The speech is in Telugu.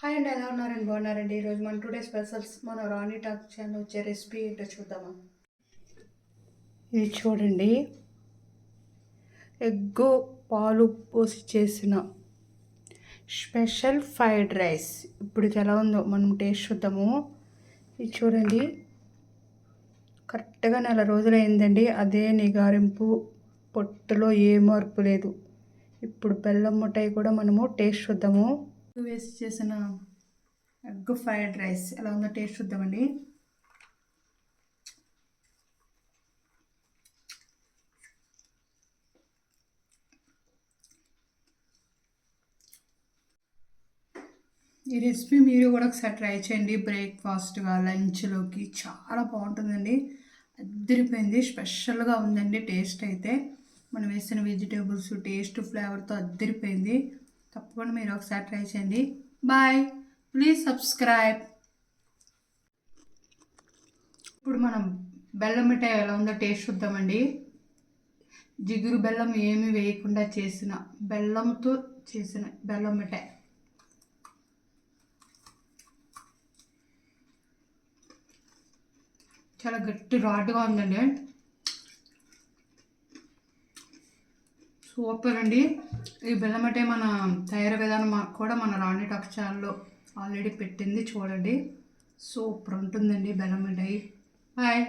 హాయ్ అండి, ఎలా ఉన్నారండి? బాగున్నారండి? ఈరోజు మన టుడే స్పెషల్స్ మన రాణి టాక్ ఛానల్ వచ్చే రెసిపీ ఏంటో చూద్దామా. ఇది చూడండి, ఎగ్గు పాలు పోసి చేసిన స్పెషల్ ఫ్రైడ్ రైస్. ఇప్పుడు ఇది ఎలా ఉందో మనం టేస్ట్ చూద్దాము. ఇది చూడండి, కరెక్ట్గా 4 రోజులైందండి. అదే నిగారింపు, పొట్టులో ఏ మార్పు లేదు. ఇప్పుడు బెల్లం మిఠాయి కూడా మనము టేస్ట్ చూద్దాము. వేసి చేసిన ఎగ్ ఫ్రైడ్ రైస్ ఎలా ఉందో టేస్ట్ చూద్దామండి. ఈ రెసిపీ మీరు కూడా ఒకసారి ట్రై చేయండి. బ్రేక్ఫాస్ట్గా, లంచ్లోకి చాలా బాగుంటుందండి. అద్దరిపోయింది, స్పెషల్గా ఉందండి. టేస్ట్ అయితే మనం వేసిన వెజిటేబుల్స్ టేస్ట్ ఫ్లేవర్తో అద్దరిపోయింది. తప్పకుండా మీరు ఒకసారి ట్రై చేయండి. Bye, please subscribe. ఇప్పుడు మనం బెల్లం మిఠాయి ఎలా ఉందో టేస్ట్ చూద్దామండి. జిగురు బెల్లం ఏమి వేయకుండా చేసిన బెల్లంతో చేసిన బెల్లం మిఠాయి. చాలా గట్టి రాడ్గా ఉందండి. సూపర్ అండి. ఈ బెల్లం మిఠాయి మన తయారీ విధానం కూడా మన రాణి టాక్ ఛానల్లో ఆల్రెడీ పెట్టింది, చూడండి. సూపర్ ఉంటుందండి బెల్లం మిఠాయి. బాయ్.